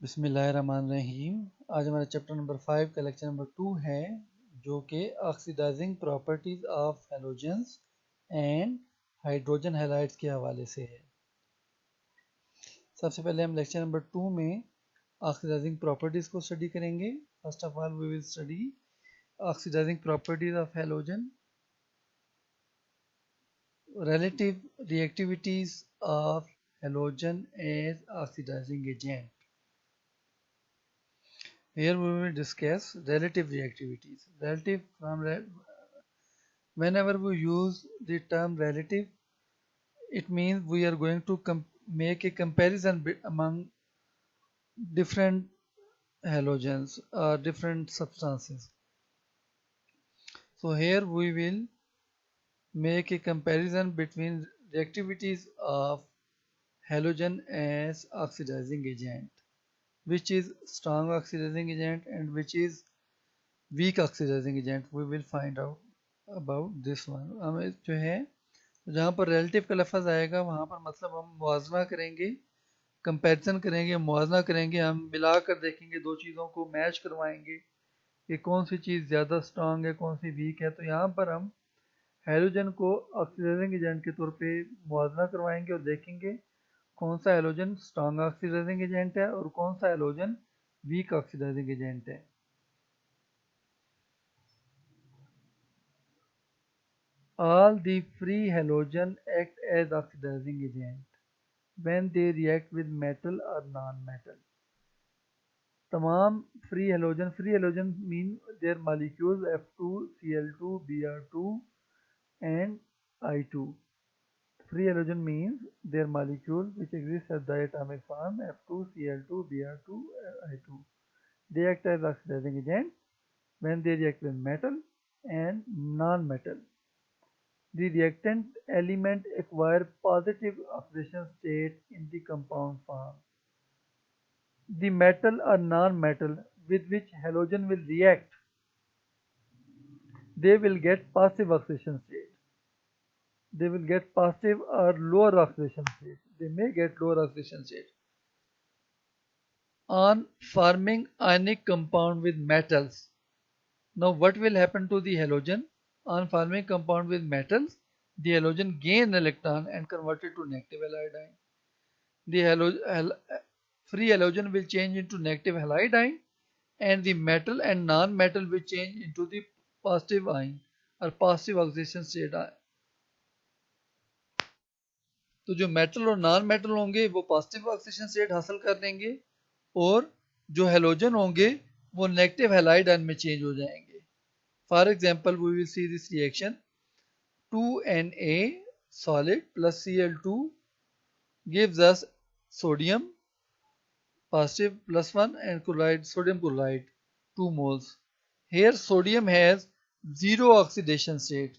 बिस्मिल्लाहिर्रहमानिर्रहीम। आज हमारा चैप्टर नंबर 5 का लेक्चर नंबर 2 है, जो कि oxidizing properties of halogens and hydrogen halides के हवाले से है। सबसे पहले हम लेक्चर नंबर 2 में ऑक्सीडाइजिंग प्रॉपर्टीज को स्टडी करेंगे। First of all we will study oxidizing properties of halogen, relative reactivities of halogen as oxidizing agent. Here we will discuss relative reactivities. Whenever we use the term relative, it means we are going to make a comparison among different halogens or different substances. So here we will make a comparison between reactivities of halogen as oxidizing agent, which is strong oxidizing agent and which is weak oxidizing agent. We will find out about this one. हमें जो है जहाँ पर relative का लफ्ज़ आएगा वहाँ पर मतलब हम मुआवजा करेंगे, कंपैरिजन करेंगे, मुआवजा करेंगे, हम मिलाकर देखेंगे, दो चीज़ों को मैच करवाएंगे कि कौन सी चीज़ ज़्यादा स्ट्रांग है, कौन सी वीक है। तो यहाँ पर हम हैलोजन को ऑक्सीडाइजिंग एजेंट के तौर पे मुआवजा करवाएंगे और देखेंगे कौन सा हैलोजन स्ट्रांग ऑक्सीडाइजिंग एजेंट है और कौन सा हैलोजन वीक ऑक्सीडाइजिंग एजेंट है। All the free halogen act as oxidizing agent when they react with metal or non-metal. तमाम free halogen mean their molecules F2, Cl2, Br2 and I2. Free halogen means their molecules which exist at diatomic form F2, Cl2, Br2, I2. They act as oxidizing agent when they react with metal and non-metal. The reactant element acquire positive oxidation state in the compound form. The metal or non-metal with which halogen will react, they will get passive oxidation state. They will get passive or lower oxidation state. They may get lower oxidation state. On forming ionic compound with metals. Now what will happen to the halogen? On forming compound with metals, the halogen gain electron and convert it to negative halide ion. The free halogen will change into negative halide ion and the metal and non-metal will change into the positive ion or positive oxidation state ion. तो जो metal और non metal होंगे वो positive oxidation state हासिल कर लेंगे और जो हेलोजन होंगे वो नेगेटिव हैलाइड आयन में चेंज हो जाएंगे। For example we will see this reaction 2Na solid plus Cl2 gives us sodium positive plus 1 and chloride, sodium chloride 2 moles. Here sodium has zero oxidation state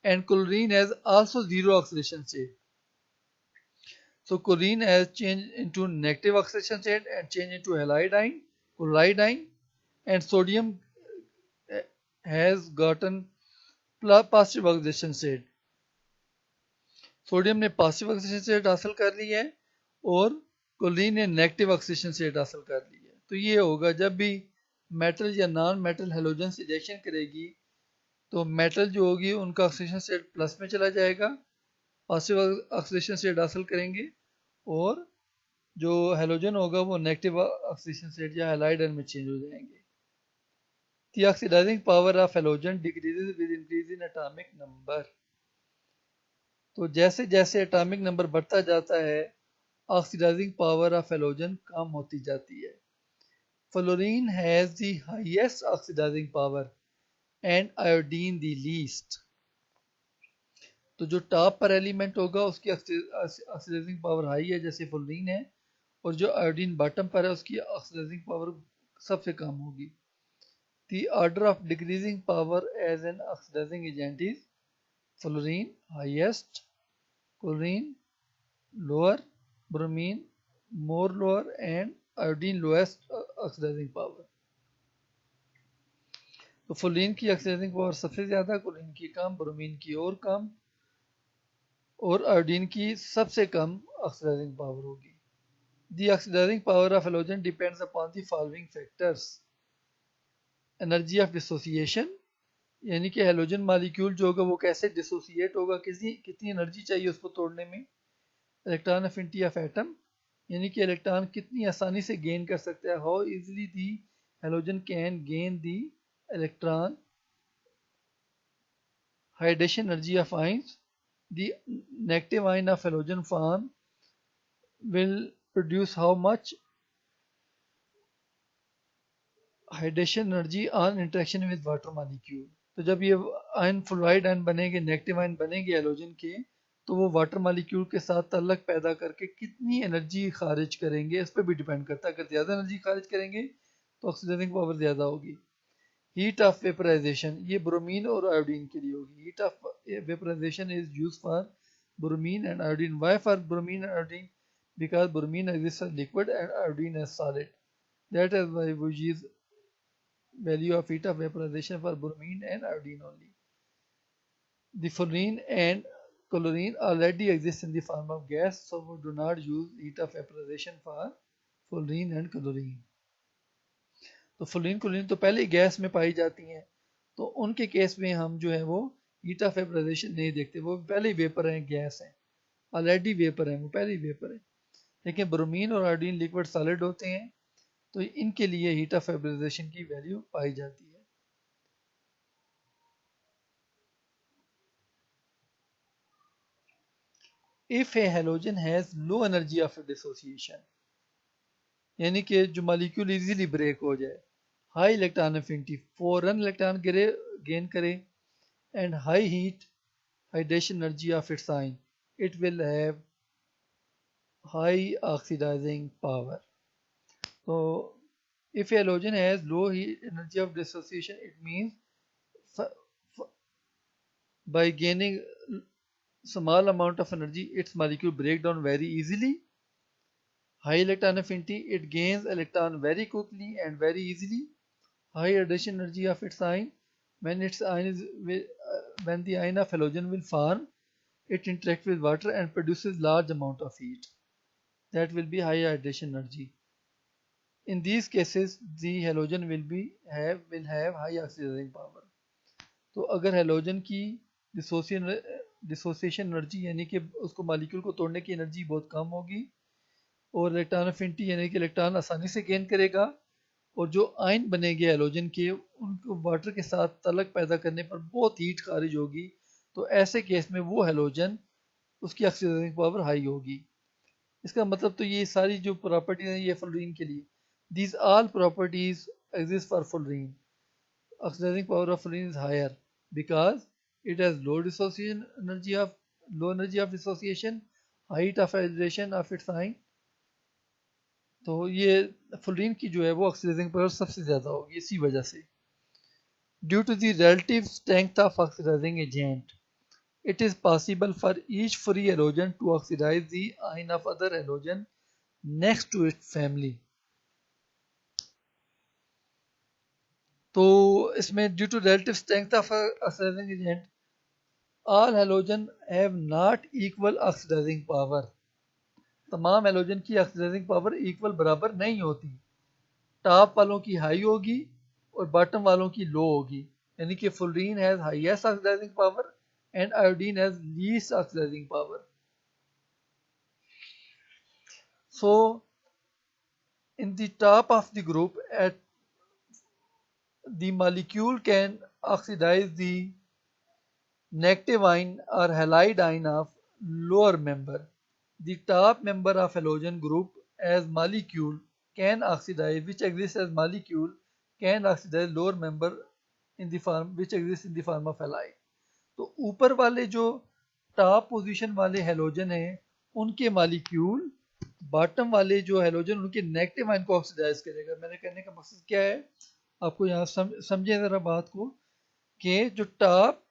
and chlorine has also zero oxidation state. So chlorine has changed into negative oxidation state and changed into halide ion, chloride ion, and sodium has gotten positive oxidation state. Sodium ने positive oxidation state हासिल कर ली है और chlorine ने negative oxidation state हासिल कर ली है। तो ये होगा जब भी मेटल या नॉन मेटल हेलोजन से रिएक्शन करेगी तो मेटल जो होगी उनका ऑक्सीडेशन स्टेट प्लस में चला जाएगा, पॉजिटिव ऑक्सीडेशन स्टेट हासिल करेंगे और जो हेलोजन होगा वो नेगेटिव ऑक्सीडेशन स्टेट या हैलाइड आयन में चेंज हो जाएंगे। The oxidizing power of halogen decreases with increase in atomic number. तो जैसे जैसे एटॉमिक नंबर बढ़ता जाता है ऑक्सीडाइजिंग पावर ऑफ हैलोजन कम होती जाती है। Fluorine has the highest oxidizing power and iodine the least. तो जो टॉप पर एलिमेंट होगा उसकी ऑक्सीडाइजिंग पावर हाई है जैसे फ्लोरीन है, और जो आयोडीन बॉटम पर है उसकी ऑक्सीडाइजिंग पावर सबसे कम होगी। The order of decreasing power as an oxidizing agent is fluorine highest, chlorine lower, bromine more lower and iodine lowest oxidizing power. तो फ्लोरीन की ऑक्सीडाइजिंग पावर सबसे ज़्यादा, क्लोरीन की कम, ब्रोमीन की और कम और आयोडीन की सबसे कम ऑक्सीडाइजिंग पावर होगी। The oxidizing power of halogen depends upon the following factors. Energy of dissociation, यानी कि हेलोजन मालिक्यूल जो होगा वो कैसे डिसोसिएट होगा, कितनी एनर्जी चाहिए उसको तोड़ने में। इलेक्ट्रॉन अफिनिटी ऑफ एटम, यानी कि इलेक्ट्रॉन कितनी आसानी से गेन कर सकता है, how easily the halogen can gain the electron. Hydration energy of ions, the negative ion of halogen form will produce how much hydration energy on interaction with water molecule। तो जब ये ion fluoride ion बनेंगे, negative ion बनेंगे halogen के, तो वो water molecule के साथ तल्लक पैदा करके कितनी एनर्जी खारिज करेंगे इस पर भी डिपेंड करता है। अगर ज़्यादा एनर्जी खारिज करेंगे तो ऑक्सीडाइजिंग पावर ज़्यादा होगी। हीट ऑफ वेपराइजेशन, ये ब्रोमीन और आयोडीन के लिए होगी। Heat of vaporization is use for bromine and iodine. Why for bromine and iodine? Because bromine exists as liquid and iodine as solid. That is why we use value of heat of vaporization for bromine and iodine only. The fluorine and chlorine already exist in the form of gas, so we do not use heat of vaporization for fluorine and chlorine. तो fluorine chlorine तो पहले ही gas में पाई जाती हैं, तो उनके case में हम जो है वो हीट ऑफ वेपराइजेशन नहीं देखते, वो पहले ही वेपर हैं, गैस हैं, ऑलरेडी वेपर हैं, वो पहले ही वेपर हैं। लेकिन ब्रोमीन और आयोडीन लिक्विड सॉलिड होते हैं, तो इनके लिए हीट ऑफ वेपराइजेशन की वैल्यू पाई जाती है। If a halogen has low energy of dissociation, यानी कि जो मॉलिक्यूल इजीली ब्रेक हो जाए, हाई इलेक्ट्रॉन अफिनिटी, फौरन इलेक्ट्रॉन गेन करे, and high heat hydration energy of its ion, it will have high oxidizing power. तो if a halogen has low energy of dissociation, it means by gaining small amount of energy, its molecule break down very easily. High electron affinity, it gains electron very quickly and very easily. High radiation energy of its ion, when when the ion of halogen will form, it interacts with water and produces large amount of heat. That will be high radiation energy. In these cases, the halogen will have high oxidizing power. तो अगर halogen की dissociation energy, यानी कि उसको molecule को तोड़ने की energy बहुत कम होगी, और इलेक्ट्रॉन अफिनिटी यानी कि इलेक्ट्रॉन आसानी से गेन करेगा, और जो आयन बनेंगे हेलोजन के उनको वाटर के साथ तलक पैदा करने पर बहुत हीट खारिज होगी, तो ऐसे केस में वो हेलोजन उसकी ऑक्सीडाइजिंग पावर हाई होगी। इसका मतलब तो ये सारी जो प्रॉपर्टीज हैं ये फ्लोरीन के लिए, these all properties exist for fluorine. Oxidizing power of fluorine is higher because it has low energy of dissociation, height of hydration of its ion. तो ये फ्लोरीन की जो है वो ऑक्सीडाइजिंग पावर सबसे ज्यादा होगी इसी वजह से। Due to the relative strength of oxidizing agent, it is possible for each free halogen to oxidize the ion of other halogen next to its family. तो इसमें due to relative strength of oxidizing agent, all halogen have not equal oxidizing power. तमाम halogen की oxidizing power equal बराबर नहीं होती, top वालों की high होगी और बॉटम वालों की लो होगी, यानी कि fluorine has highest oxidizing power and iodine has least oxidizing power. So in the top of the group at the molecule can oxidize the negative ion or halide ion of lower member. The top member of halogen group as molecule can oxidize, which exists as molecule, can oxidize lower member in the form which exists in the form of halide. तो ऊपर वाले जो top position वाले halogen हैं उनके molecule bottom वाले जो halogen उनके नेगेटिव आयन को ऑक्सीडाइज करेगा। मैंने कहने का मकसद क्या है, आपको यहाँ समझे ज़रा बात को, कि जो टॉप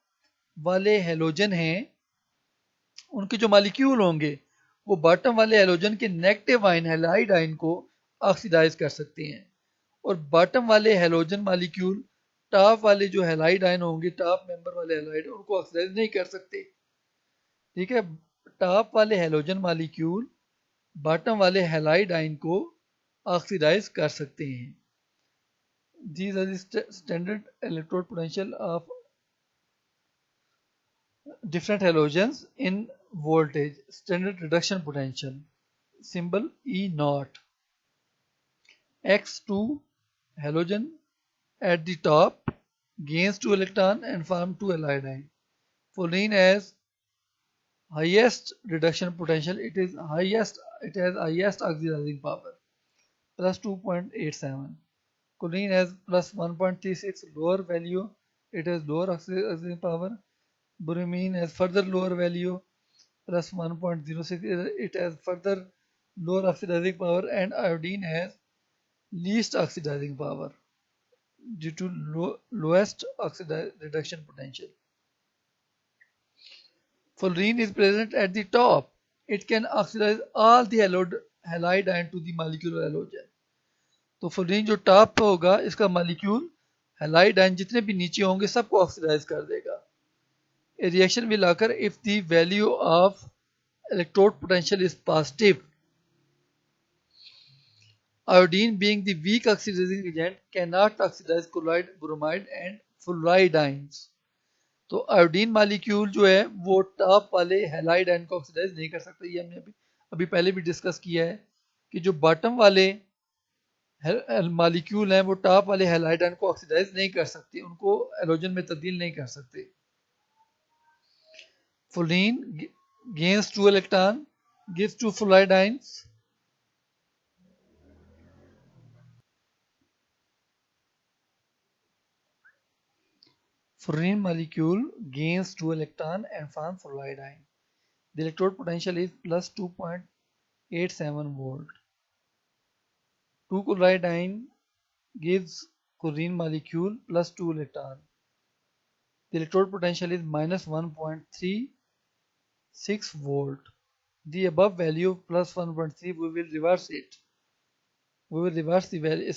वाले हेलोजन हैं उनके जो मॉलिक्यूल होंगे वो बॉटम वाले हेलोजन के नेगेटिव आयन हैलाइड आयन को ऑक्सीडाइज कर सकते हैं, और बॉटम वाले हेलोजन मॉलिक्यूल टॉप वाले जो हैलाइड आयन होंगे, टॉप मेंबर वाले हैलाइड, उनको ऑक्सीडाइज नहीं कर सकते। ठीक है, टॉप वाले हेलोजन मॉलिक्यूल बॉटम वाले हैलाइड आयन को ऑक्सीडाइज कर सकते हैं. These are the standard electrode potential of different halogens in voltage. Standard reduction potential. Symbol E naught. X2 halogen at the top gains 2 electron and form 2 halide ion. Fluorine has highest reduction potential. It has highest oxidizing power plus 2.87. Chlorine has plus 1.36 lower value. It has lower oxidizing power. Bromine has further lower value plus 1.06. It has further lower oxidizing power, and iodine has least oxidizing power due to lowest reduction potential. Fluorine is present at the top. It can oxidize all the halide ion to the molecular halogen. तो fluorine जो top पे होगा इसका molecule halide ion जितने भी नीचे होंगे सबको ऑक्सीडाइज कर देगा. A reaction will occur if the value of electrode potential is positive. Iodine, being the weak oxidizing agent, cannot oxidize chloride, bromide and fluoride ions. तो आयोडीन मॉलिक्यूल जो है वो टॉप वाले हैलाइड आयन को oxidize नहीं कर सकता. ये हमने अभी पहले भी डिस्कस किया है कि जो बॉटम वाले मॉलिक्यूल हैं वो टॉप वाले हैलाइड आयन को ऑक्सीडाइज नहीं कर सकते, उनको हैलोजन में तब्दील नहीं कर सकते. Fluorine gains 2 electron, gives 2 fluoride ions. Fluorine molecule gains 2 electron and forms fluoride ion. The electrode potential is plus 2.87 volt. 2 chloride ion gives chlorine molecule plus 2 electron. The electrode potential is minus 1.36 volt. The above value plus 1.3, we will reverse it. We will reverse the value,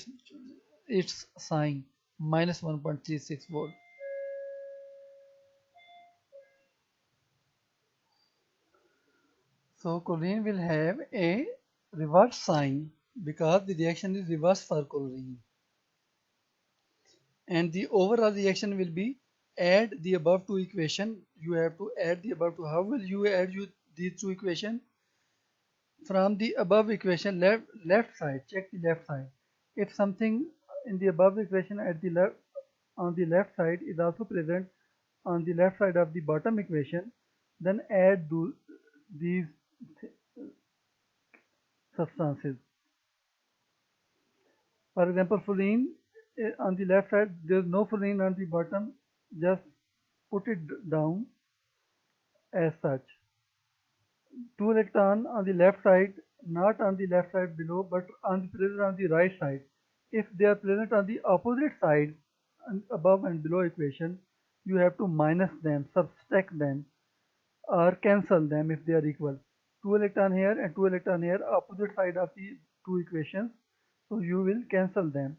its sign, minus 1.36 volt. So chlorine will have a reverse sign because the reaction is reverse for chlorine. And the overall reaction will be add the above two equation. You have to add the above two. How will you add these two equations? From the above equation, left side, check the left side. If something in the above equation at the left on the left side is also present on the left side of the bottom equation, then add these substances. For example, fluorine on the left side, there is no fluorine on the bottom, just put it down as such. 2 electron on the left side, not on the left side below, but present on the right side. If they are present on the opposite side, above and below equation, you have to minus them, subtract them, or cancel them if they are equal. 2 electron here and 2 electron here, opposite side of the two equations, so you will cancel them.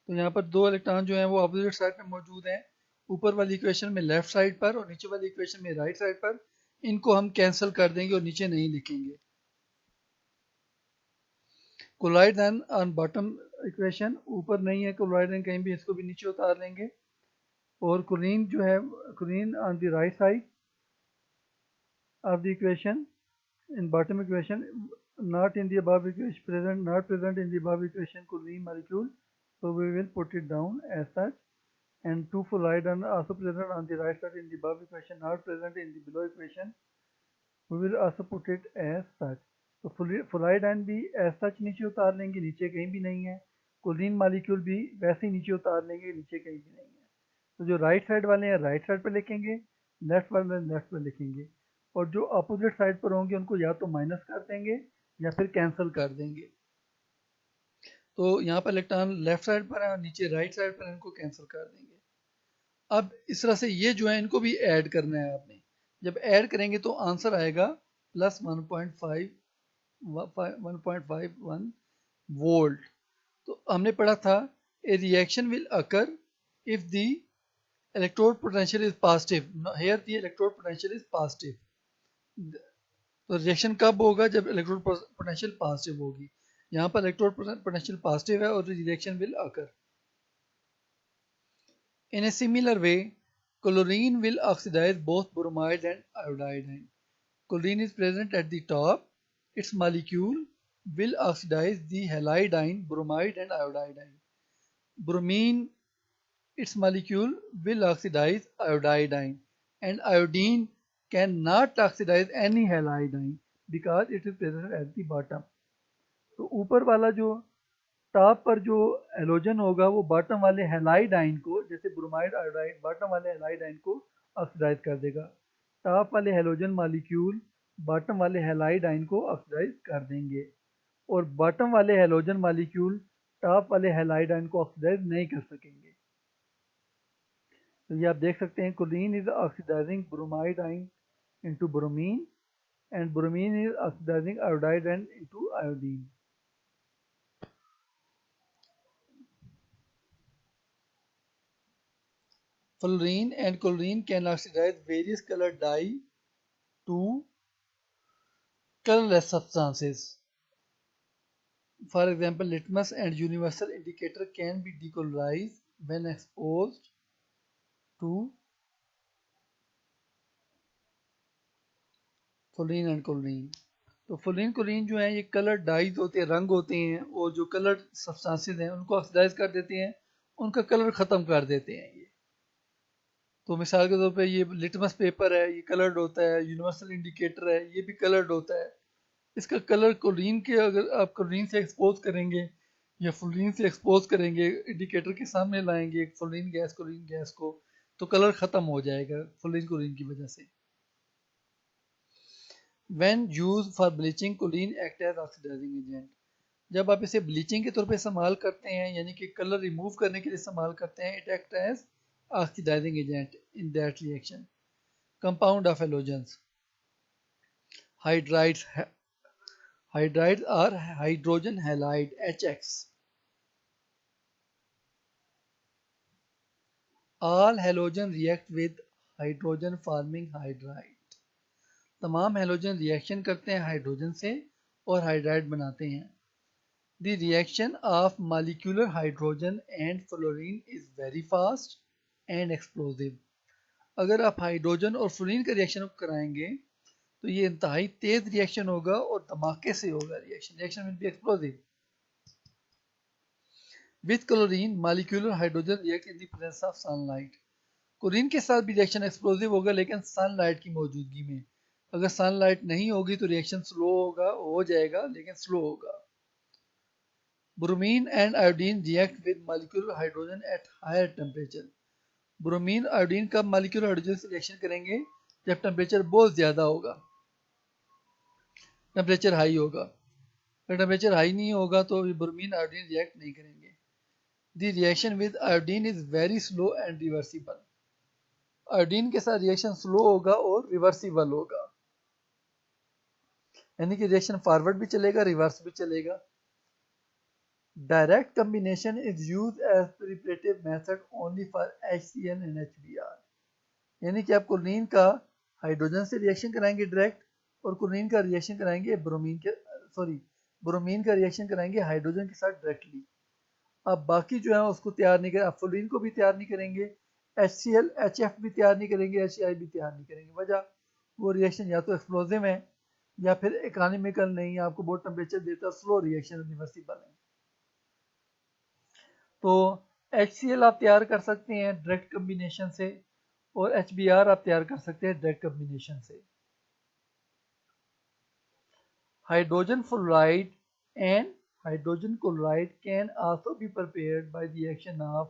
तो यहाँ पर 2 electron जो हैं वो opposite side पे मौजूद हैं, ऊपर वाली इक्वेशन में लेफ्ट साइड पर और नीचे वाली इक्वेशन में राइट साइड पर. इनको हम कैंसिल कर देंगे और नीचे नहीं लिखेंगे. Chloride ion on bottom equation, ऊपर नहीं है क्लोराइड आयन कहीं भी, इसको भी नीचे उतार लेंगे. और क्लोरीन जो है, chlorine on the right side of the equation in bottom equation, not in the above equation, not present in the above equation chlorine molecule, so we will put it down as such. And 2 fluoride are also present on the right side in the above equation, not present in the below equation, we will also put it as such. तो fluoride ion भी as such नीचे उतार लेंगे, नीचे कहीं भी नहीं है. chlorine molecule भी वैसे ही नीचे उतार लेंगे, नीचे कहीं भी नहीं है. तो जो राइट साइड वाले हैं राइट साइड पर लिखेंगे, लेफ्ट वाले लेफ्ट पर लिखेंगे, और जो अपोजिट साइड पर होंगे उनको या तो माइनस कर देंगे या फिर कैंसिल कर देंगे. तो यहाँ पर इलेक्ट्रॉन लेफ्ट साइड पर है और नीचे राइट साइड पर, इनको कैंसिल कर देंगे. अब इस तरह से ये जो है इनको भी ऐड करना है आपने. जब ऐड करेंगे तो आंसर आएगा प्लस 1.51 वोल्ट. तो हमने पढ़ा था ए reaction will occur if the electrode potential is positive. Here the electrode potential is positive. तो रिएक्शन कब होगा? जब इलेक्ट्रोड पोटेंशियल पॉजिटिव होगी। यहाँ पर इलेक्ट्रोड पोटेंशियल पॉजिटिव है और reaction will occur. In a similar way, chlorine will oxidize both bromide and iodine. Chlorine is present at the top. Its molecule will oxidize the halide, bromide and iodine. Bromine, its molecule will oxidize iodine, and iodine cannot oxidize any halide because it is present at the bottom. तो ऊपर वाला जो top पर जो halogen होगा वो bottom वाले halide ion को, जैसे ब्रोमाइड आयोडाइड बॉटम वाले हेलाइड आयन को ऑक्सीडाइज कर देगा। टॉप वाले हेलोजन मॉलिक्यूल बॉटम वाले हेलाइड आयन को ऑक्सीडाइज कर देंगे और बॉटम वाले हेलोजन मॉलिक्यूल टॉप वाले हेलाइड आयन को ऑक्सीडाइज नहीं कर सकेंगे। तो ये आप देख सकते हैं, chlorine is oxidizing bromide ion into bromine and bromine is oxidizing iodide ion into iodine. Fluorine and chlorine can oxidize various colored dye to colorless substances. For example, litmus and universal indicator can be decolorized when exposed to fluorine and chlorine. तो fluorine chlorine जो है ये colour dies होते हैं, रंग होते हैं, और जो कलर सब्सटेंसेस हैं उनको ऑक्सीडाइज कर देते हैं, उनका कलर ख़त्म कर देते हैं ये। तो मिसाल के तौर पे ये लिटमस पेपर है, ये कलर्ड होता है। यूनिवर्सल इंडिकेटर है, ये भी कलर्ड होता है। इसका कलर क्लोरीन के, अगर आप क्लोरीन से एक्सपोज करेंगे या फ्लोरीन से एक्सपोज करेंगे, इंडिकेटर के सामने लाएंगे क्लोरीन गैस को, तो कलर ख़त्म हो जाएगा फ्लोरीन क्लोरीन की वजह से। When used for bleaching, chlorine act as oxidizing agent. जब आप इसे ब्लीचिंग के तौर पे इस्तेमाल करते हैं, यानी कि कलर रिमूव करने के लिए इस्तेमाल करते हैं, it act as oxidizing agent in that reaction. Compound of halogens, hydrides are hydrogen halide HX. All halogen react with hydrogen forming hydride. तमाम हेलोजन रिएक्शन करते हैं हाइड्रोजन से और हाइड्राइड बनाते हैं। The reaction of molecular hydrogen and fluorine is very fast and explosive. अगर आप hydrogen और फ्लोरीन का रिएक्शन कराएंगे तो ये इंतहाई तेज रिएक्शन होगा और धमाके से होगा। Reaction will be explosive. With chlorine, molecular hydrogen react in the presence of sunlight. Chlorine के साथ भी रिएक्शन एक्सप्लोसिव होगा, लेकिन सनलाइट की मौजूदगी में। अगर सनलाइट नहीं होगी तो रिएक्शन स्लो होगा, हो जाएगा लेकिन स्लो होगा। Bromine and iodine react with molecular hydrogen at higher temperature. Bromine iodine कब मॉलिक्यूलर हाइड्रोजन से रिएक्शन करेंगे? जब टेम्परेचर बहुत ज्यादा होगा, टेम्परेचर हाई होगा। अगर टेम्परेचर हाई नहीं होगा तो ब्रोमीन आयोडीन रिएक्ट नहीं करेंगे। The reaction with iodine is very slow and reversible. Iodine के साथ रिएक्शन स्लो होगा और रिवर्सिबल होगा, यानी कि रिएक्शन फॉरवर्ड भी चलेगा, रिवर्स भी चलेगा। Direct combination is used as preparative method only for HCl and HBr। यानी कि आप क्लोरीन का हाइड्रोजन से रिएक्शन कराएंगे डायरेक्ट, और क्लोरीन का रिएक्शन कराएंगे ब्रोमीन का रिएक्शन कराएंगे हाइड्रोजन के साथ डायरेक्टली। आप बाकी जो है उसको तैयार नहीं करें, आप फ्लोरीन को भी तैयार नहीं करेंगे, HCl HF भी तैयार नहीं करेंगे, HCl भी तैयार नहीं करेंगे। वजह, वो रिएक्शन या तो एक्सप्लोजिव है या फिर इकोनॉमिकल नहीं है, आपको बहुत टेम्परेचर देता है, स्लो रिएक्शन, रिवर्सिबल है। तो HCl आप तैयार कर सकते हैं डायरेक्ट कॉम्बिनेशन से, और HBr आप तैयार कर सकते हैं डायरेक्ट कॉम्बिनेशन से। Hydrogen fluoride and hydrogen chloride can also be prepared by the action of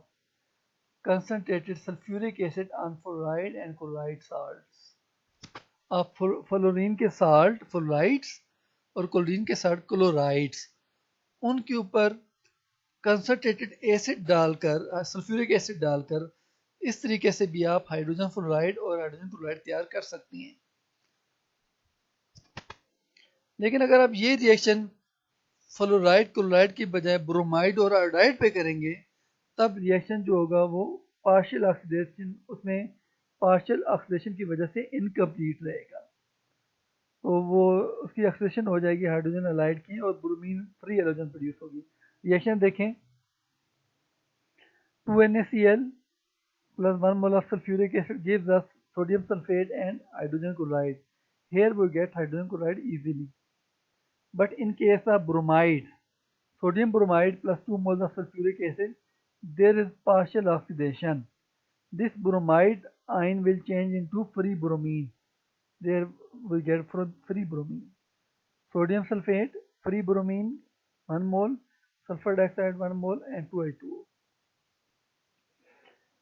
concentrated sulfuric acid on fluoride and chloride salts. आप फ्लोरीन के साल्ट फ्लोराइड्स और क्लोरीन के साल्ट क्लोराइड्स, उनके ऊपर कंसनट्रेटेड एसिड डालकर, sulphuric acid डालकर, इस तरीके से भी आप हाइड्रोजन फ्लोराइड और हाइड्रोजन क्लोराइड तैयार कर सकती हैं। लेकिन अगर आप ये रिएक्शन फ्लोराइड क्लोराइड की बजाय ब्रोमाइड और आयोडाइड पे करेंगे, तब रिएक्शन जो होगा वो पार्शियल ऑक्सीडेशन, उसमें पार्शियल ऑक्सीडेशन की वजह से इनकम्प्लीट रहेगा। तो वो उसकी ऑक्सीडेशन हो जाएगी हाइड्रोजन हैलाइड की और ब्रोमीन फ्री हैलोजन प्रोड्यूस होगी। रिएक्शन देखें, 2NaCl plus 1 mole of sulfuric acid gives us sodium sulfate and hydrogen chloride. Here we get hydrogen chloride easily. But in case of bromide, sodium bromide plus 2 moles of sulfuric acid, there is partial oxidation. This bromide ion will change into free bromine. There we get free bromine. Sodium sulfate, free bromine 1 mole, sulfur dioxide 1 mole and 2H2O.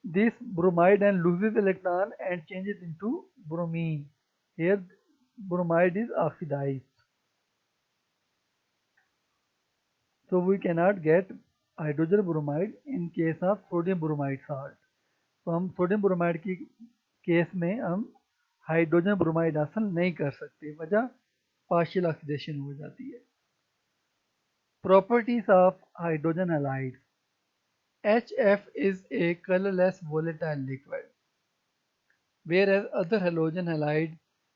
This bromide and loses electron and changes into bromine. Here bromide is oxidized. So we cannot get hydrogen bromide in case of sodium bromide salt. तो हम sodium bromide की case में हम hydrogen bromide हासिल नहीं कर सकते, वजह पार्शियल ऑक्सीडेशन हो जाती है। Properties of hydrogen halide, HF is a colorless volatile liquid, whereas other halogen halide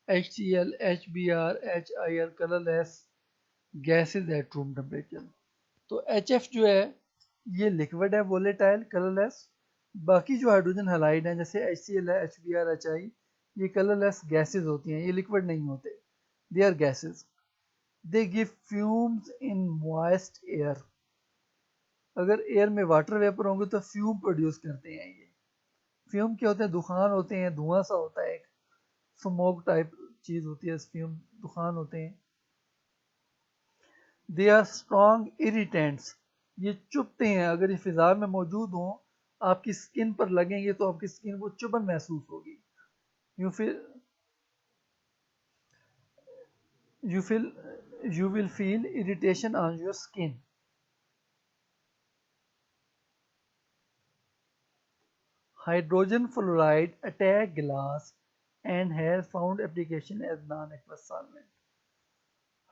HCl, HBr, HI are colorless gases at room temperature। तो HF जो है ये लिक्विड है, वोलेटाइल, कलरलेस। बाकी जो हाइड्रोजन हैलाइड हैं जैसे HCl है, HBr, HI, ये कलरलेस गैसेस होती हैं, ये लिक्विड नहीं होते, they are gases. They give fumes in moist air. अगर एयर में वाटर वेपर होंगे तो फ्यूम प्रोड्यूस करते हैं। ये फ्यूम क्या होते हैं? दुखान होते हैं, धुआं सा होता है, एक स्मोक टाइप चीज होती है, फ्यूम दुखान होते हैं। दे आर स्ट्रॉन्ग इरिटेंट्स, ये चुभते हैं, अगर ये फिजा में मौजूद हों, आपकी स्किन पर लगेंगे तो आपकी स्किन को चुभन महसूस होगी। You feel you will feel irritation on your skin. Hydrogen fluoride attack glass and has found application as non-aqueous solvent.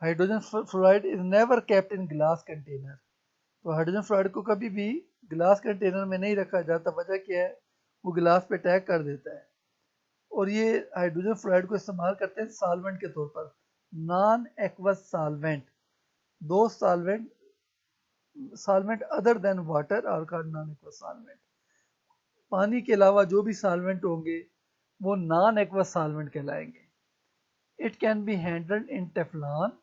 Hydrogen fluoride is never kept in glass container. तो हाइड्रोजन फ्लोराइड को कभी भी glass container में नहीं रखा जाता, वजह क्या है? वो ग्लास पे अटैक कर देता है। और ये हाइड्रोजन फ्लोराइड को इस्तेमाल करते हैं सॉल्वेंट के तौर पर, नॉन एक्वस सॉल्वेंट। दो solvent other than water are called non aqueous solvent. पानी के अलावा जो भी सॉल्वेंट होंगे वो नॉन एक्वस सॉल्वेंट कहलाएंगे। It can be handled in Teflon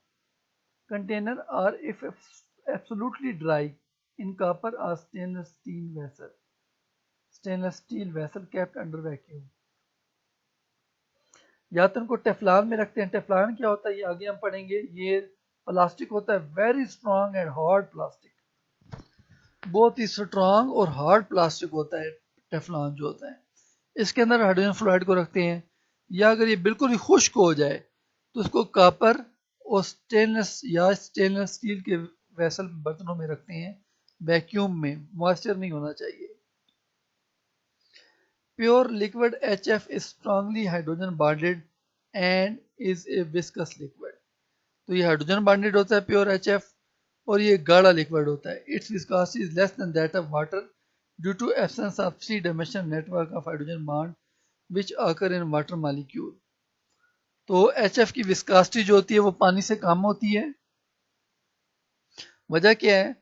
container or if absolutely dry in copper or stainless steel vessel kept under vacuum। या तो इनको टेफलॉन में रखते हैं। टेफलॉन क्या होता है ये आगे हम पढ़ेंगे। ये प्लास्टिक होता है, very strong and hard plastic, बहुत ही स्ट्रॉन्ग और हार्ड प्लास्टिक होता है टेफलॉन जो होता है। इसके अंदर हाइड्रोजन फ्लोराइड को रखते हैं, या अगर ये बिल्कुल ही खुश्क हो जाए तो उसको कॉपर और स्टेनलेस स्टील के वेसल बर्तनों में रखते हैं, वैक्यूम में, मॉइस्चर नहीं होना चाहिए। Pure liquid HF is strongly hydrogen bonded and is a viscous liquid। तो ये हाइड्रोजन बॉन्डेड होता है प्योर HF, और ये गाढ़ा लिक्विड होता है। Its viscosity is less than that of water due to absence of 3 dimensional network of hydrogen bond which occur in water molecule. तो HF की विस्कोसिटी जो होती है वो पानी से कम होती है। वजह क्या है?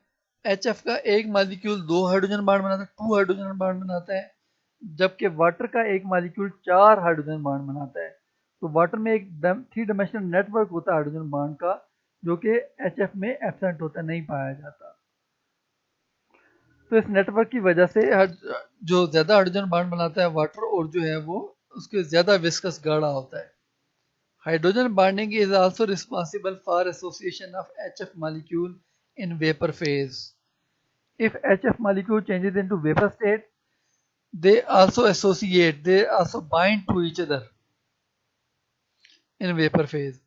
HF का एक मॉलिक्यूल 2 हाइड्रोजन बॉन्ड बनाता है, 2 हाइड्रोजन बॉन्ड बनाता है, जबकि वाटर का एक मॉलिक्यूल 4 हाइड्रोजन बॉन्ड बनाता है। तो वाटर में एक 3 डायमेंशनल नेटवर्क होता है हाइड्रोजन बॉन्ड का, जो कि HF में एब्सेंट होता है, नहीं पाया जाता। तो इस नेटवर्क की वजह से जो ज्यादा हाइड्रोजन बॉन्ड बनाता है वाटर, और जो है वो उसके ज्यादा विस्कस गाढ़ा होता है। Hydrogen bonding is also responsible for association of HF molecule in vapor phase। If HF molecule changes into vapor state, they also bind to each other in vapor phase।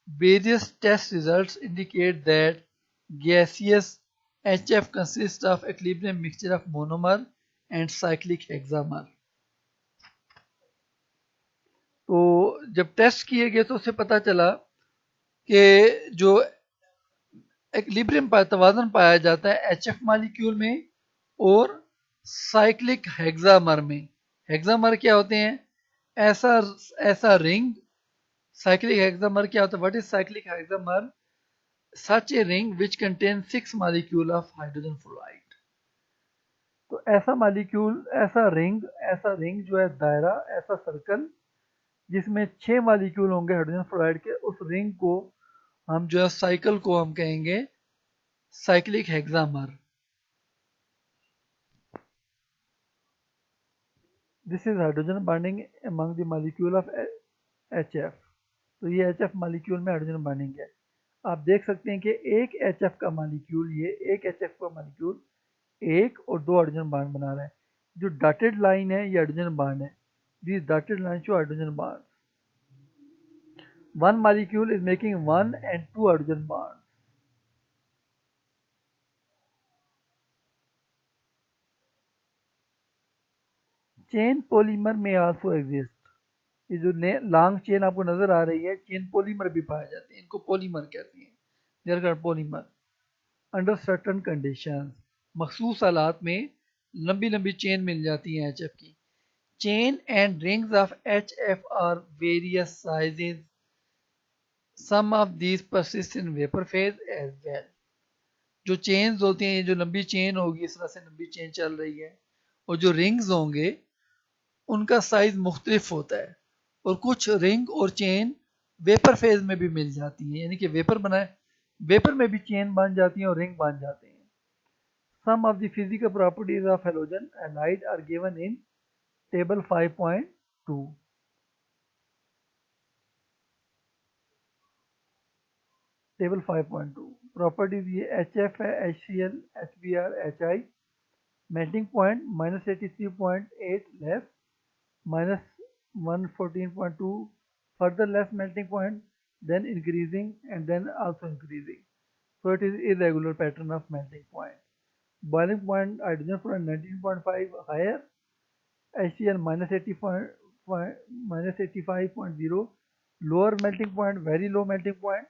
Various test results indicate that gaseous HF consists of equilibrium mixture of monomer and cyclic hexamer। तो जब test किए गए तो उससे पता चला कि जो इक्विलिब्रियम तवाज़ुन पाया जाता है HF मॉलिक्यूल में और साइक्लिक हेक्सामर में। हेक्सामर क्या होते हैं? ऐसा रिंग साइक्लिक हेक्सामर क्या होता है? What is cyclic हेक्सामर? Such a ring which contain 6 molecule of hydrogen fluoride. तो ऐसा मॉलिक्यूल, ऐसा रिंग जो है दायरा, ऐसा सर्कल जिसमें 6 मॉलिक्यूल होंगे हाइड्रोजन फ्लोराइड के, उस रिंग को हम जो है साइकिल को हम कहेंगे cyclic हेक्सामर। This is hydrogen bonding among the molecule of HF। तो ये HF मॉलिक्यूल में हाइड्रोजन बॉन्डिंग है। आप देख सकते हैं कि एक HF का मॉलिक्यूल, ये एक HF का मॉलिक्यूल एक और दो हाइड्रोजन बॉन्ड बना रहा है। जो डॉटेड लाइन है ये हाइड्रोजन बॉन्ड है। This dotted line show hydrogen bond. One molecule is making one and two hydrogen bond. Chain polymer में आल्सो एग्जिस्ट। ये जो लॉन्ग चेन आपको नजर आ रही है, चेन पॉलीमर भी पाए जाते हैं, इनको पॉलीमर कहते हैं। There are polymer under certain conditions. मखसूस हालात में लंबी लंबी चेन मिल जाती है HF की। Chain and rings of HF are various sizes. Some of these persist in vapor phase as well। जो चेन्स होती हैं, ये जो लंबी चेन होगी, इस तरह से लंबी चेन चल रही है, और जो रिंग्स होंगे उनका साइज मुख्तलिफ होता है, और कुछ रिंग और चेन वेपर फेज में भी मिल जाती हैं, यानी कि वेपर में भी चेन बन जाती हैं और रिंग बन जाते हैं। Some of the physical properties of halogen halide are given in table 5.2। Table 5.2 properties ये HF है, HCl, HBr, HI। Melting point -83.8 less, -114.2 further less melting point, then increasing and then also increasing. So it is irregular pattern of melting point. Boiling point hydrogen fluoride 19.5 higher, HCl -85.0, lower melting point, very low melting point,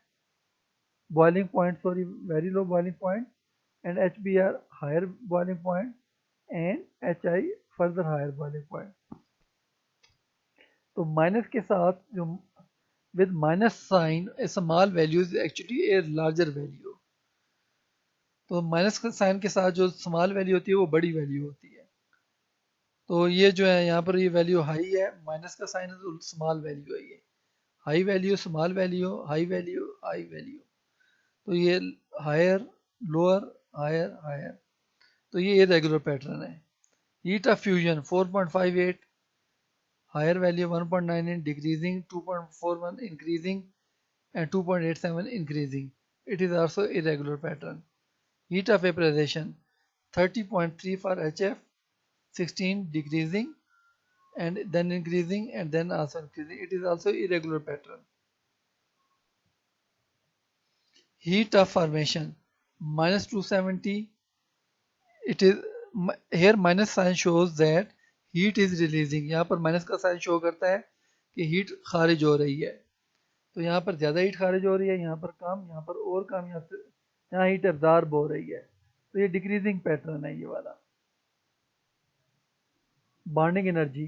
boiling point, sorry, very low boiling point, and HBr higher boiling point, and HI further higher boiling point. तो minus के साथ जो with minus sign a small value is actually a larger value। तो minus के sign के साथ जो small value होती है वो बड़ी वैल्यू होती है। तो ये जो है यहाँ पर ये वैल्यू हाई है, माइनस का साइन है तो स्मॉल वैल्यू है ये। High value, small value, high value, high value. तो ये हायर, लोअर, हायर, हायर। तो ये रेगुलर पैटर्न है। Heat of fusion 4.58, higher value 1.98, decreasing 2.41, increasing and 2.87 increasing. It is also irregular pattern. Heat of vaporization 30.3 for HF, 16 decreasing and then increasing and then also increasing. It is also irregular pattern. Heat of formation -270. It is here minus sign shows that heat is releasing। यहाँ पर minus का sign show करता है कि heat खारिज हो रही है। तो यहाँ पर ज़्यादा हीट खारिज हो रही है, यहाँ पर कम, यहाँ पर और कम, यहाँ हीट एब्जॉर्ब हो रही है। तो ये डिक्रीजिंग पैटर्न है ये वाला। Bonding energy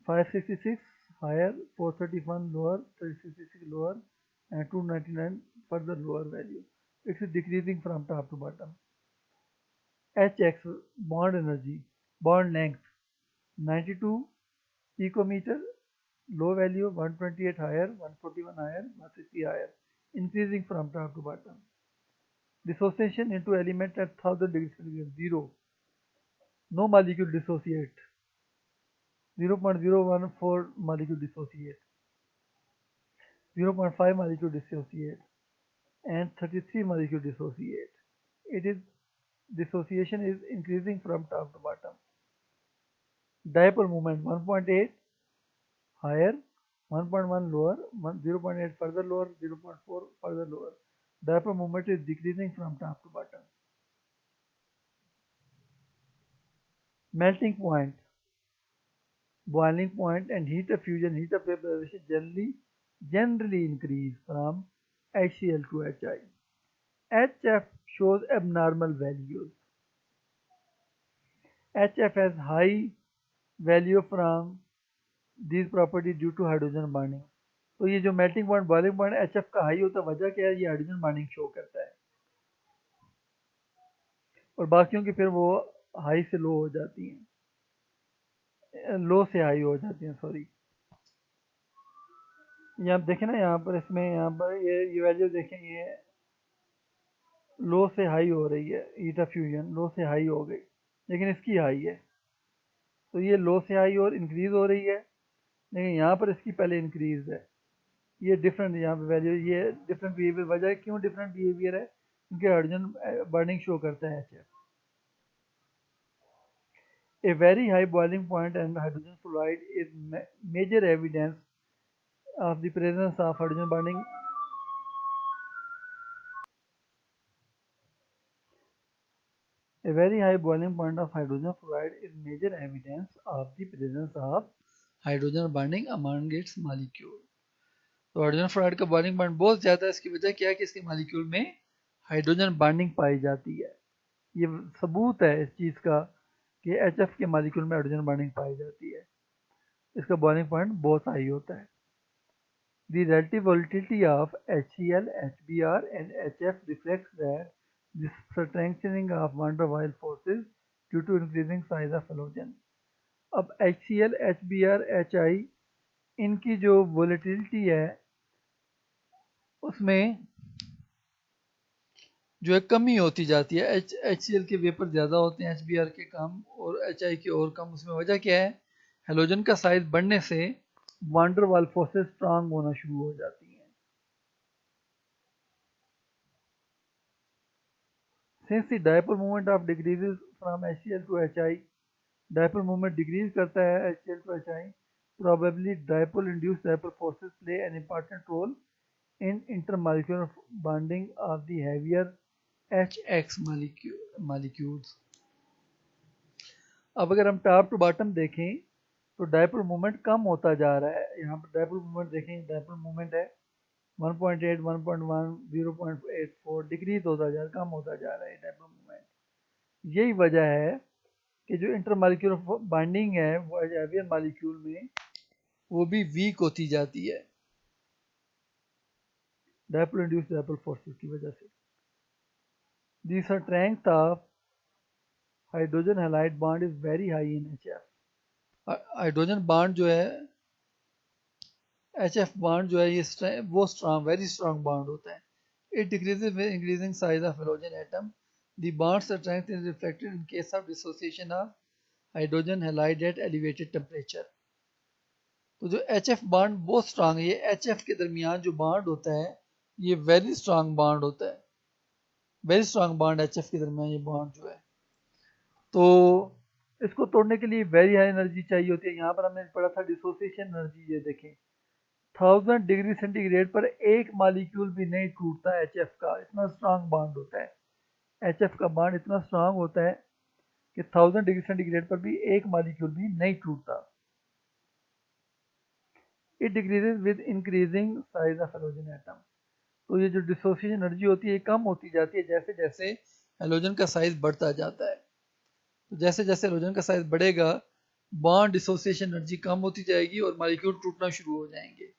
566 higher, 431 lower, 366 lower and 299 further lower value. It is decreasing from top to bottom. HX bond energy, bond length 92 picometer, low value 128 higher, 141 higher, 160 higher, increasing from top to bottom. Dissociation into element at 1000 degrees centigrade 0. No molecule dissociate. 0.014 molecule dissociate. 0.5 molecule dissociate. And 33 molecule dissociate. It is dissociation is increasing from top to bottom. Dipole moment 1.8 higher, 1.1 lower, 0.8 further lower, 0.4 further lower. Dipole moment is decreasing from top to bottom. Melting point, boiling point and heat of fusion, heat of vaporization generally increase from HCl to HI. HF shows abnormal values. HF has high value from these properties due to hydrogen bonding. तो ये जो melting point boiling point HF का high होता है, वजह क्या है? ये हाइड्रोजन बॉन्डिंग शो करता है, और बाकियों की फिर वो हाई से लो हो जाती हैं, लो से हाई हो जाती हैं, सॉरी। ये आप देखें ना, यहाँ पर इसमें, यहाँ पर ये वैल्यू देखें, ये लो से हाई हो रही है, ईटा फ्यूजन लो से हाई हो गई, लेकिन इसकी हाई है, तो ये लो से हाई और इंक्रीज हो रही है, लेकिन यहाँ पर इसकी पहले इंक्रीज है। ये डिफरेंट यहाँ पे वैल्यू, ये डिफरेंट बिहेवियर। वजह क्यों डिफरेंट बिहेवियर है? क्योंकि हाइड्रोजन बर्निंग शो करता है HF। A very high boiling point and hydrogen fluoride is major evidence of the presence of hydrogen bonding. A very high boiling point of hydrogen fluoride is major evidence of the presence of hydrogen bonding among its molecule. तो hydrogen fluoride का boiling point बहुत ज़्यादा है। इसकी वजह क्या है कि इसके मॉलिक्यूल में हाइड्रोजन बॉन्डिंग पाई जाती है। ये सबूत है इस चीज़ का कि HF के मॉलिक्यूल में हाइड्रोजन बॉन्डिंग पाई जाती है। इसका बॉइलिंग पॉइंट बहुत हाई होता है। The relative volatility of HCl, HBr and HF reflects that the strengthening of van der Waals forces due to increasing size of halogen. अब HCl, HBr, HI इनकी जो वोलेटिलिटी है उसमें जो है कमी होती जाती है। HCl के वेपर ज़्यादा होते हैं, HBr के कम और HI के और कम। उसमें वजह क्या है? हेलोजन का साइज बढ़ने से वान डर वाल फोर्सेस स्ट्रांग होना शुरू हो जाती हैं। Since the dipole moment of decreases from HCl to HI, dipole moment decrease करता है HCl to HI, probably dipole induced dipole forces play an important role in intermolecular bonding of the heavier HX molecules. अब अगर हम top to bottom देखें तो dipole moment कम होता जा रहा है। यहाँ पर डायपोल मोमेंट देखें, डायपोल मोमेंट है 1.8, 1.1, 0.84, डिक्रीज होता जा रहा है, कम होता जा रहा है डायपोल मोमेंट। यही वजह है कि जो इंटरमॉलिक्यूलर बाइंडिंग है वो हेवियर मॉलिक्यूल में वो भी वीक होती जाती है डायपोल इंड्यूस्ड डायपोल फोर्सेस की वजह से। The strength of hydrogen halide bond is very high in HF। Hydrogen bond जो है, HF बॉन्ड जो है, ये वो स्ट्रांग, वेरी स्ट्रांग बॉन्ड होता है। It decreases with increasing size of hydrogen atom. The bond strength is reflected in case of dissociation of hydrogen halide at elevated temperature. तो जो HF बॉन्ड बहुत strong है, ये HF के दरमियान जो बॉन्ड होता है ये वेरी स्ट्रांग बॉन्ड होता है, वेरी स्ट्रांग बॉन्ड HF के दरमियान ये बॉन्ड जो है। तो इसको तोड़ने के लिए वेरी हाई एनर्जी चाहिए होती है। यहाँ पर हमने पढ़ा था डिसोसिएशन एनर्जी, ये देखें 1000 डिग्री सेंटीग्रेड पर एक मॉलिक्यूल भी नहीं टूटता HF का, इतना स्ट्रांग बॉन्ड होता है। HF का बॉन्ड इतना स्ट्रांग होता है कि 1000 डिग्री सेंटीग्रेड पर भी एक मॉलिक्यूल भी नहीं टूटता। It decreases with increasing size of halogen atom. तो ये जो डिसोसिएशन एनर्जी होती है कम होती जाती है जैसे जैसे हेलोजन का साइज बढ़ता जाता है। तो जैसे जैसे हेलोजन का साइज बढ़ेगा बॉन्ड डिसोसिएशन एनर्जी कम होती जाएगी और मॉलिक्यूल टूटना शुरू हो जाएंगे।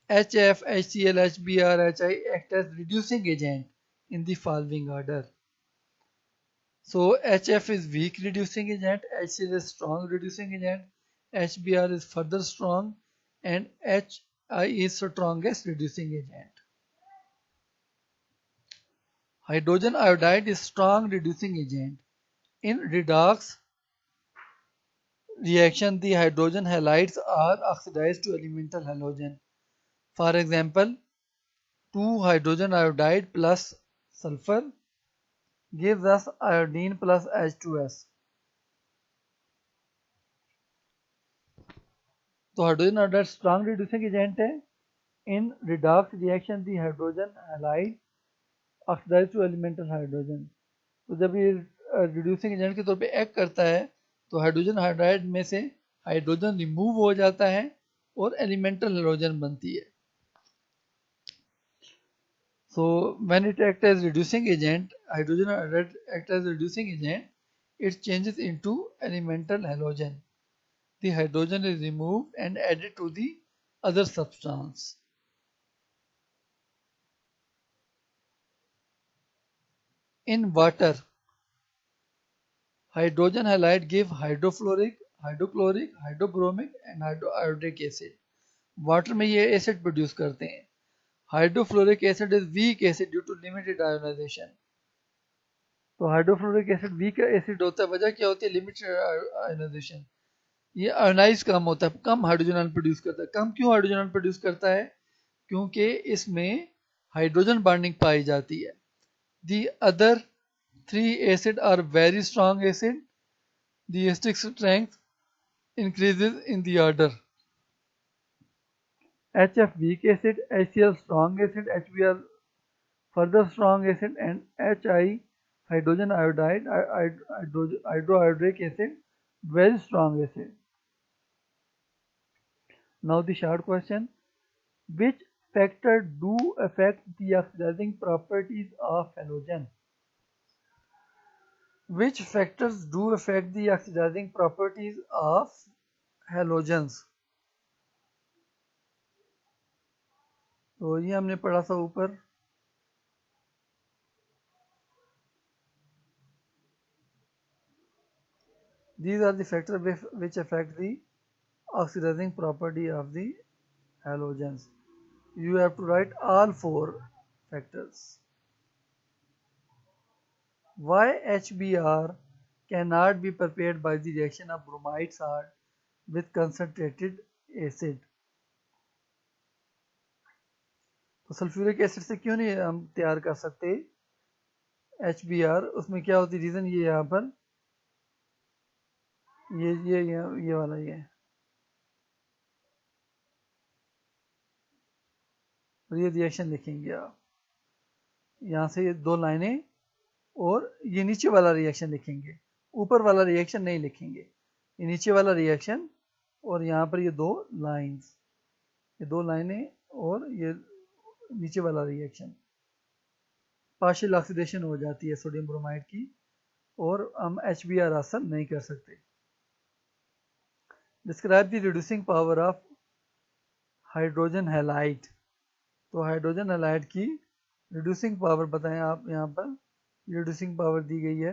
HF, HCl, HBr, HI act as reducing agent in the following order. So HF is weak reducing agent, HCl is strong reducing agent, HBr is further strong, and HI is strongest reducing agent. Hydrogen iodide is strong reducing agent. In redox reaction, the hydrogen halides are oxidized to elemental halogen. For example, 2 hydrogen iodide plus sulfur gives us iodine plus H2S. तो hydrogen iodide strong reducing agent है। In redox reaction the hydrogen halide oxidize to elemental hydrogen. तो जब ये reducing agent के तौर पे act करता है तो हाइड्रोजन हाइड्राइड में से हाइड्रोजन रिमूव हो जाता है और एलिमेंटल हाइड्रोजन बनती है। So when it acts as reducing agent, hydrogen iodide acts as reducing agent, it changes into elemental halogen. The hydrogen is removed and added to the other substance. In water, hydrogen halide give hydrofluoric, hydrochloric, hydrobromic and hydroiodic acid. Water में ये acid produce करते हैं. Hydrofluoric acid is weak acid due to limited ionization. तो hydrofluoric acid weak acid होता है. वजह क्या होती है? Limited ionization. ये आयोनाइज कम होता है, कम हाइड्रोजन आयन प्रोड्यूस करता है. कम क्यों हाइड्रोजन आयन प्रोड्यूस करता है? क्योंकि इसमें हाइड्रोजन बॉन्डिंग पाई जाती है. The other three acid are very strong acid. The acidic strength increases in the order. HF weak acid, HCl strong acid, HBr further strong acid, and HI hydrogen iodide, hydroiodic acid, very strong acid. Now the short question: which factor do affect the oxidizing properties of halogen? Which factors do affect the oxidizing properties of halogens? तो ये हमने पढ़ा था ऊपर. These are the factors which affect the oxidizing property of the halogens. You have to write all four factors. Why HBr cannot be prepared by the reaction of bromide salt with concentrated acid? तो sulphuric acid से क्यों नहीं हम तैयार कर सकते HBr? उसमें क्या होती रीजन? ये यहाँ पर ये वाला ये और ये रिएक्शन लिखेंगे आप. यहाँ से ये दो लाइनें और ये नीचे वाला रिएक्शन लिखेंगे. ऊपर वाला रिएक्शन नहीं लिखेंगे. ये नीचे वाला रिएक्शन और यहाँ पर ये दो लाइंस, ये दो लाइनें और ये नीचे वाला रिएक्शन. पार्शियल ऑक्सीडेशन हो जाती है सोडियम ब्रोमाइड की और हम HBr हासिल नहीं कर सकते. Describe the reducing power of hydrogen halide. तो हाइड्रोजन हैलाइड की रिड्यूसिंग पावर बताएं आप. यहाँ पर रिड्यूसिंग पावर दी गई है.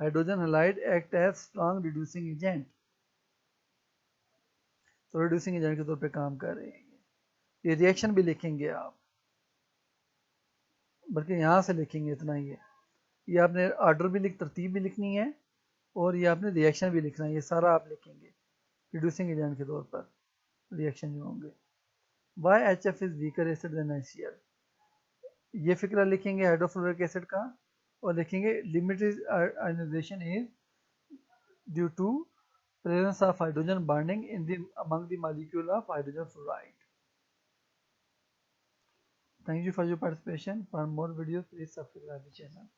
Hydrogen halide act as strong reducing agent. तो रिड्यूसिंग एजेंट के तौर पे काम कर रहे हैं. ये रिएक्शन भी लिखेंगे आप, बल्कि यहाँ से लिखेंगे इतना ही है. ये आपने ऑर्डर भी तरतीब भी लिखनी है और ये आपने रिएक्शन भी लिखना है. ये सारा आप लिखेंगे रिड्यूसिंग एजेंट के तौर पर रिएक्शन जो होंगे. Why HF is weaker acid than HCl. ये फिक्रा लिखेंगे हाइड्रोफ्लोरिक एसिड का और लिखेंगे limited ionization is due to presence of hydrogen bonding in the among the molecule of hydrogen fluoride. Thank you for your participation. For more videos, please subscribe the channel.